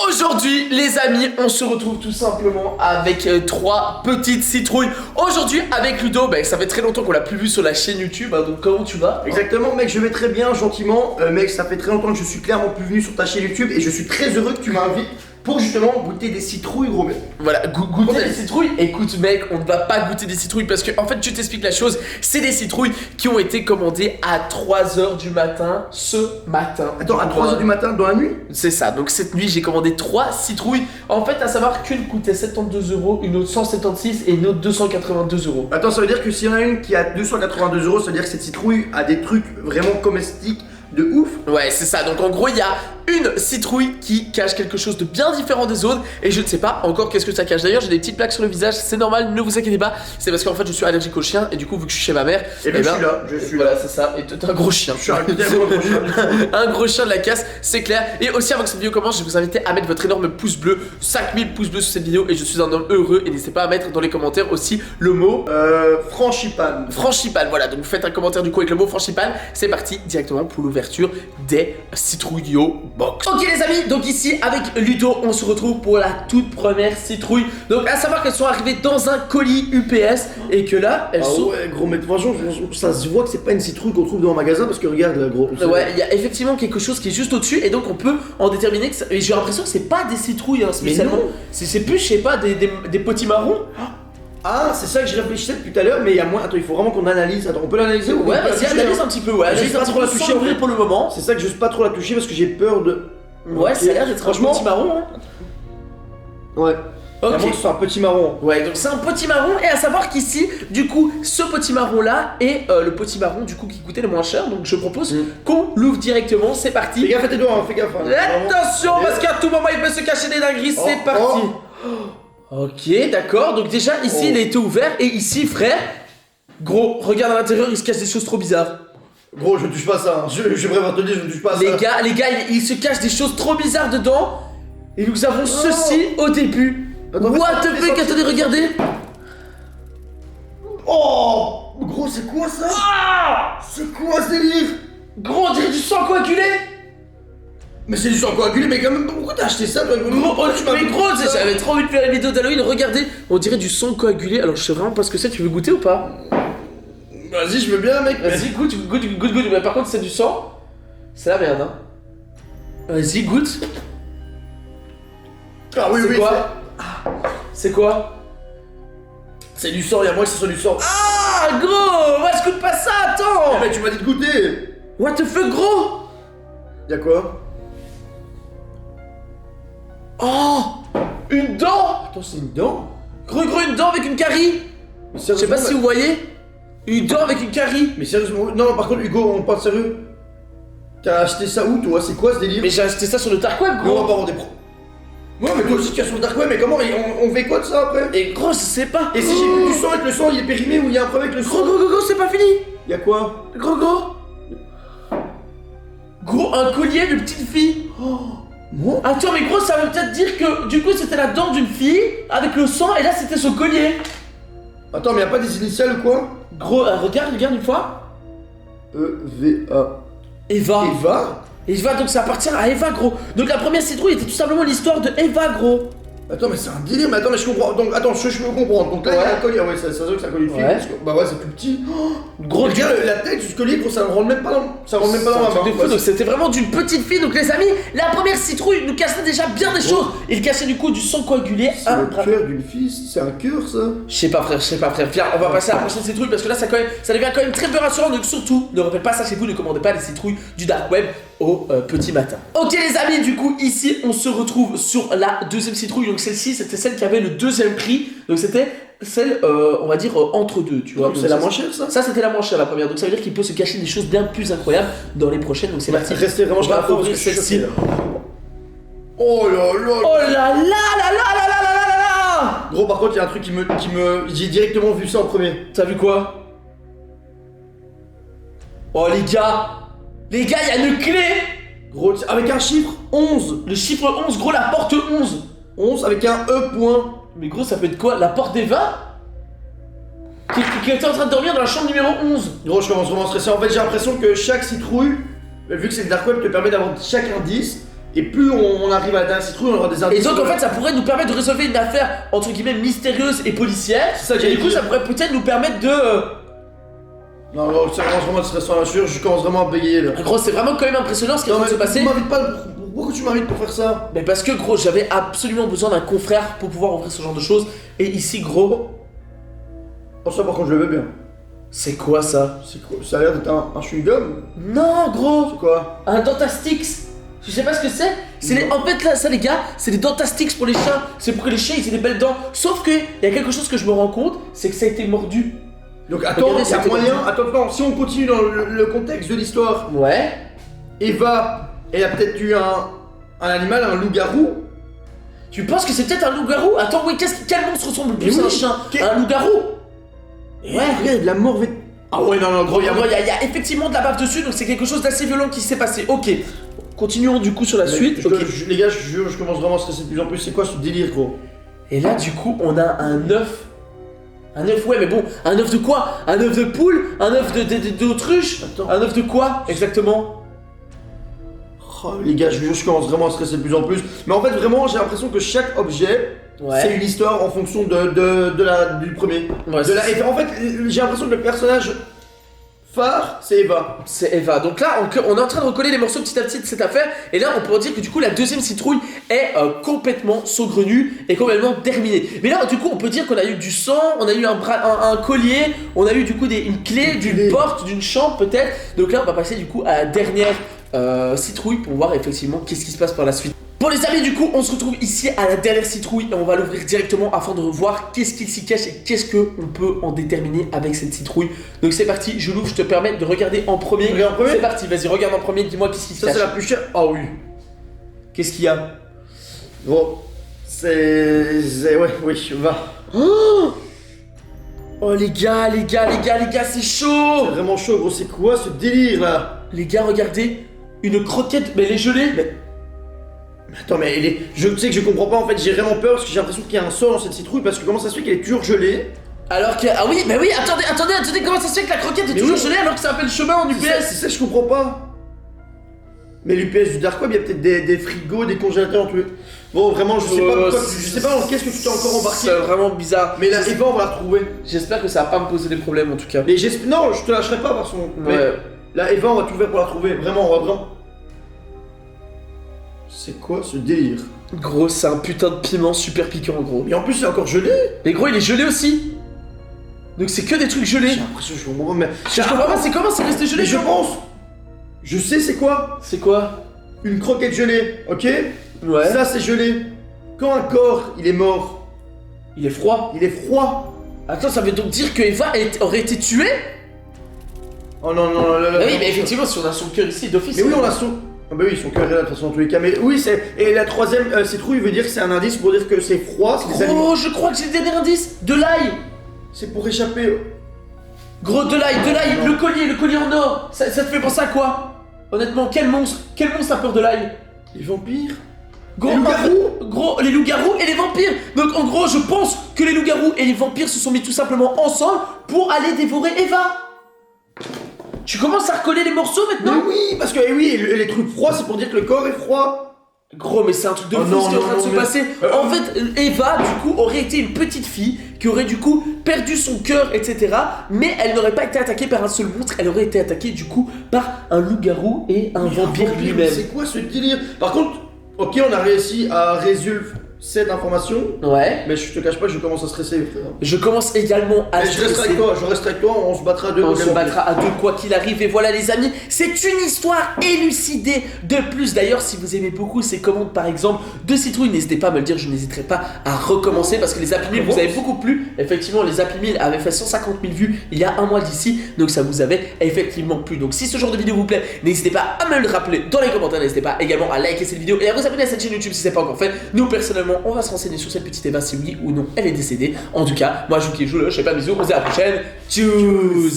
Aujourd'hui les amis, on se retrouve tout simplement avec trois petites citrouilles. Aujourd'hui avec Ludo, ça fait très longtemps qu'on l'a plus vu sur la chaîne YouTube, donc comment tu vas? Exactement mec, je vais très bien, gentiment. Mec, ça fait très longtemps que je suis clairement plus venu sur ta chaîne YouTube et je suis très heureux que tu m'invites pour justement goûter des citrouilles, gros mec. Voilà, goûter des citrouilles. Écoute mec, on ne va pas goûter des citrouilles parce que en fait je t'explique la chose. C'est des citrouilles qui ont été commandées à 3h du matin ce matin. Attends, à 3h du matin dans la nuit? C'est ça, donc cette nuit j'ai commandé 3 citrouilles. En fait à savoir qu'une coûtait 72 €, une autre 176 et une autre 282 €. Attends, ça veut dire que s'il y en a une qui a 282 €, ça veut dire que cette citrouille a des trucs vraiment comestiques de ouf. Ouais, c'est ça. Donc en gros, il y a une citrouille qui cache quelque chose de bien différent des autres et je ne sais pas encore qu'est-ce que ça cache. D'ailleurs, j'ai des petites plaques sur le visage, c'est normal, ne vous inquiétez pas. C'est parce qu'en fait, je suis allergique aux chiens et du coup, vu que je suis chez ma mère, et ben, je suis là. Voilà, c'est ça. Et t'es un gros chien. Je suis un gros chien. Un gros chien de la casse, c'est clair. Et aussi, avant que cette vidéo commence, je vais vous inviter à mettre votre énorme pouce bleu, 5000 pouces bleus sur cette vidéo et je suis un homme heureux. Et n'hésitez pas à mettre dans les commentaires aussi le mot Franchipan. Franchipan, voilà. Donc vous faites un commentaire du coup avec le mot Franchipan. C'est parti directement pour l'ouverture des citrouilles box. Ok les amis, donc ici avec Ludo on se retrouve pour la toute première citrouille. Donc à savoir qu'elles sont arrivées dans un colis UPS et que là elles sont... ouais gros mec, franchement ça se voit que c'est pas une citrouille qu'on trouve dans un magasin parce que regarde là gros. Ouais, il y a effectivement quelque chose qui est juste au-dessus et donc on peut en déterminer que ça... Et j'ai l'impression que c'est pas des citrouilles spécialement. C'est plus, je sais pas, des petits marrons. Ah, c'est ça que je réfléchissais depuis tout à l'heure, mais il y a moins. Attends, il faut vraiment qu'on analyse. Attends, on peut l'analyser ou ouais, vas-y, analyse un petit peu, ouais. J'ai pas trop la toucher en vrai pour le moment. C'est ça que j'ose pas trop la toucher parce que j'ai peur de. Ouais, ça a l'air d'être un petit marron. Ouais. Ok. C'est un petit marron. Ouais, donc c'est un petit marron. Et à savoir qu'ici, du coup, ce petit marron là est le petit marron du coup qui coûtait le moins cher. Donc je propose qu'on l'ouvre directement. C'est parti. Fais gaffe à tes doigts, fais gaffe. Attention, parce qu'à tout moment il peut se cacher des dingueries. C'est parti. Ok, d'accord. Donc déjà ici il a été ouvert et ici frère, gros, regarde à l'intérieur, il se cache des choses trop bizarres. Gros, je ne touche pas à ça. Je préfère te dire, je ne touche pas à ça. Les gars, il se cache des choses trop bizarres dedans. Et nous avons ceci au début. Attends, what the fuck, attendez, regardez. Oh, gros, c'est quoi ça? C'est quoi ce délire? Gros, on dirait du sang coagulé. Mais c'est du sang coagulé, mais quand même, pourquoi t'as acheté ça toi? Gros, j'avais trop envie de faire une vidéo d'Halloween, regardez, on dirait du sang coagulé. Alors je sais vraiment pas ce que c'est, tu veux goûter ou pas? Vas-y, je veux bien mec. Vas-y, goûte, mais par contre c'est du sang. C'est la merde hein. Vas-y, goûte. Ah oui, c'est oui. Quoi c'est quoi? C'est du sang, y'a moi que ce soit du sang. Ah gros, moi je goûte pas ça, attends. Mais tu m'as dit de goûter. What the fuck gros? Y'a quoi? Oh, une dent. Attends, c'est une dent? Gros, une dent avec une carie. Je sais pas si vous voyez. Une dent avec une carie. Mais sérieusement, non, par contre, Hugo, on parle sérieux. T'as acheté ça où, toi? C'est quoi ce délire? Mais j'ai acheté ça sur le dark web, Mais on va gros. pas avoir des pros. Ouais, mais toi aussi tu as sur le dark web, mais comment? On fait quoi de ça après? Et gros, je sais pas. Et si j'ai plus du sang et que le sang il est périmé ou il y a un problème avec le sang? Gros, c'est pas fini. Y'a quoi? Gros. Gros, un collier de petite fille. Moi? Attends, mais gros, ça veut peut-être dire que du coup c'était la dent d'une fille avec le sang et là c'était son collier. Attends, mais y'a pas des initiales ou quoi? Gros, regarde une fois. E-V-A. Eva. Eva? Donc ça appartient à Eva, gros. Donc la première citrouille était tout simplement l'histoire de Eva, gros. Attends, mais c'est un délire, mais attends, mais je comprends. Donc, attends, je peux comprendre. Donc là, il y a un collier, ouais, ça se voit que c'est un collier de fille. Ouais. Parce que, bah ouais, c'est tout petit. Gros, regarde la tête de ce collier, gros, ça rentre même pas dans ma main. Ouais, donc c'était vraiment d'une petite fille. Donc les amis, la première citrouille nous cachait déjà bien des choses. Il cachait du coup du sang coagulé. C'est le cœur d'une fille, c'est un cœur ça? Je sais pas frère. Viens, on va passer à la prochaine citrouille parce que là ça devient quand même très peu rassurant. Donc surtout, ne refaites pas ça chez vous, ne commandez pas les citrouilles du dark web au petit matin. Ok les amis, du coup ici on se retrouve sur la deuxième citrouille. Donc celle-ci c'était celle qui avait le deuxième prix. Donc c'était celle, on va dire, entre deux, tu vois. C'est la moins chère ça? Ça c'était la moins chère la première. Donc ça veut dire qu'il peut se cacher des choses bien plus incroyables dans les prochaines. Donc c'est parti. Restez vraiment on va ouvrir celle-ci. Oh là là. Oh là là. Gros, par contre, il y a un truc j'ai directement vu ça en premier. T'as vu quoi? Oh les gars, il y a une clé. Gros, avec un chiffre 11. Le chiffre 11, gros, la porte 11. 11 avec un E point. Mais gros, ça peut être quoi? La porte d'Eva qui était en train de dormir dans la chambre numéro 11. Gros, je commence vraiment stressé. En fait, j'ai l'impression que chaque citrouille, vu que c'est le dark web, te permet d'avoir chaque indice. Et plus on arrive à la dernière citrouille, on aura des indices. Et donc en fait ça pourrait nous permettre de résolver une affaire entre guillemets mystérieuse et policière. C'est ça que Et j'allais du coup dire. ça pourrait peut-être nous permettre de... Non, non, ça commence vraiment à stresser la sueur, je commence vraiment à bégayer là. Gros c'est vraiment quand même impressionnant ce qui est en train de se passer. tu m'invites pas, pourquoi tu m'invites pour faire ça? Mais parce que gros j'avais absolument besoin d'un confrère pour pouvoir ouvrir ce genre de choses. Et ici gros... Oh ça par contre je le veux bien. C'est quoi ça? C'est quoi? Ça a l'air d'être un chewing-gum? Non gros, C'est quoi? un Dentastix. Je sais pas ce que c'est. En fait là ça les gars, c'est des Dentastix pour les chiens. C'est pour que les chiens ils aient des belles dents. Sauf que il y a quelque chose que je me rends compte, c'est que ça a été mordu. Donc attends, Regardez, il y a c'était moyen... comme Attends, si on continue dans le contexte de l'histoire, Ouais. Eva, elle a peut-être eu un animal, un loup-garou. Tu penses que c'est peut-être un loup-garou? Attends, oui, quel monstre ressemble le plus Mais à un oui, chien? quel- Un loup-garou? Ouais, regarde, de la mort vét... Ah ouais, non, gros, Il y a effectivement de la bave dessus, donc c'est quelque chose d'assez violent qui s'est passé. Ok, continuons du coup sur la suite. Ok. Les gars, je jure, je commence vraiment à stresser de plus en plus. C'est quoi ce délire, gros? Et là, du coup, on a un œuf. Un œuf, ouais, mais bon, un œuf de quoi? Un œuf de poule? Un œuf d'autruche? Attends. Un œuf de quoi exactement? Oh, les gars, je vous jure, je commence vraiment à stresser de plus en plus. Mais en fait, vraiment, j'ai l'impression que chaque objet, c'est une histoire en fonction du premier. Ouais, Et en fait, j'ai l'impression que le personnage phare, c'est Eva. c'est Eva. Donc là, on est en train de recoller les morceaux petit à petit de cette affaire. Et là, on peut dire que du coup, la deuxième citrouille est complètement saugrenue et complètement terminée. Mais là, du coup, on peut dire qu'on a eu du sang, on a eu un collier, on a eu du coup une clé, d'une porte, d'une chambre peut-être. Donc là, on va passer du coup à la dernière citrouille pour voir effectivement qu'est-ce qui se passe par la suite. Bon les amis, du coup on se retrouve ici à la dernière citrouille et on va l'ouvrir directement afin de voir qu'est-ce qu'il s'y cache et qu'est-ce qu'on peut en déterminer avec cette citrouille. Donc c'est parti, je l'ouvre, je te permets de regarder en premier. Regarde en premier. C'est parti, vas-y regarde en premier, dis-moi qu'est-ce qu'il se Ça, cache. c'est la plus chère. Ah oui. Qu'est-ce qu'il y a? Gros, ouais, oui, va. Oh les gars, c'est chaud. C'est vraiment chaud, gros, c'est quoi ce délire là? Les gars regardez, une croquette, mais elle est gelée. Mais attends, mais je sais que je comprends pas en fait, j'ai vraiment peur parce que j'ai l'impression qu'il y a un sort dans cette citrouille parce que comment ça se fait qu'elle est toujours gelée? Alors que, ah oui, mais oui, attendez, comment ça se fait que la croquette est Mais toujours oui. gelée alors que ça appelle le chemin en C'est UPS? ça, je comprends pas. Mais l'UPS du Dark Web, il y a peut-être des frigos, des congélateurs en tout. Bon, vraiment, je sais pas dans qu'est-ce que tu t'es encore embarqué. C'est vraiment bizarre. Mais là, Eva, on va la retrouver. J'espère que ça va pas me poser des problèmes en tout cas. Mais non, je te lâcherai pas par son. Ouais. Mais là, Eva, on va tout faire pour la retrouver. Vraiment, on va vraiment. C'est quoi ce délire? Gros, c'est un putain de piment super piquant, gros. Et en plus, c'est encore gelé. Mais gros, il est gelé aussi. Donc c'est que des trucs gelés. J'ai l'impression que je comprends pas, mais. Je comprends pas, c'est comment c'est resté gelé? Mais je pense. Je sais c'est quoi. C'est quoi? Une croquette gelée, ok? Ouais. Ça, c'est gelé. Quand un corps, il est mort, Il est froid. il est froid. Attends, ça veut donc dire que Eva aurait été tuée? Oh non, Ah oui, mais effectivement, si on a son cœur ici d'office. Mais oui, on a son. Ah bah oui, son cœur est là de toute façon dans tous les cas. Mais oui, c'est. Et la troisième citrouille veut dire que c'est un indice pour dire que c'est froid, c'est des animaux. Gros, je crois que j'ai le dernier indice. De l'ail. C'est pour échapper. Gros, de l'ail, Non. le collier en or. Ça te fait penser à quoi? Honnêtement, quel monstre a peur de l'ail? Les vampires. Gros, Les loups-garous. Gros, les loups-garous et les vampires. Donc en gros, je pense que les loups-garous et les vampires se sont mis tout simplement ensemble pour aller dévorer Eva. Tu commences à recoller les morceaux Mais maintenant? oui, parce que oui, les trucs froids, c'est pour dire que le corps est froid. Gros, mais c'est un truc de Oh fou non, ce qui est en non, train de non, se mais- passer. En fait, Eva, du coup, aurait été une petite fille qui aurait, du coup, perdu son cœur, etc. Mais elle n'aurait pas été attaquée par un seul monstre, elle aurait été attaquée, du coup, par un loup-garou et un vampire mais lui-même. C'est quoi ce délire? Par contre, ok, on a réussi à résoudre cette information, Ouais. mais je te cache pas que je commence à stresser, frère. Je commence également à Mais je reste avec toi, on se battra à deux. On se ok, battra à deux quoi qu'il arrive. Et voilà les amis, c'est une histoire élucidée de plus. D'ailleurs, si vous aimez beaucoup ces commandes par exemple de citrouille, n'hésitez pas à me le dire, je n'hésiterai pas à recommencer parce que les Happy Meal vous avez beaucoup plu. Effectivement, les Happy Meal avaient fait 150 000 vues il y a un mois d'ici, donc ça vous avait effectivement plu. Donc si ce genre de vidéo vous plaît, n'hésitez pas à me le rappeler dans les commentaires. N'hésitez pas également à liker cette vidéo et à vous abonner à cette chaîne YouTube si c'est pas encore fait. Nous personnellement, on va se renseigner sur cette petite Eva si oui ou non elle est décédée. En tout cas, moi je vous kiffe, je vous lâche, je fais pas de bisous, on se dit à la prochaine. Tchuss.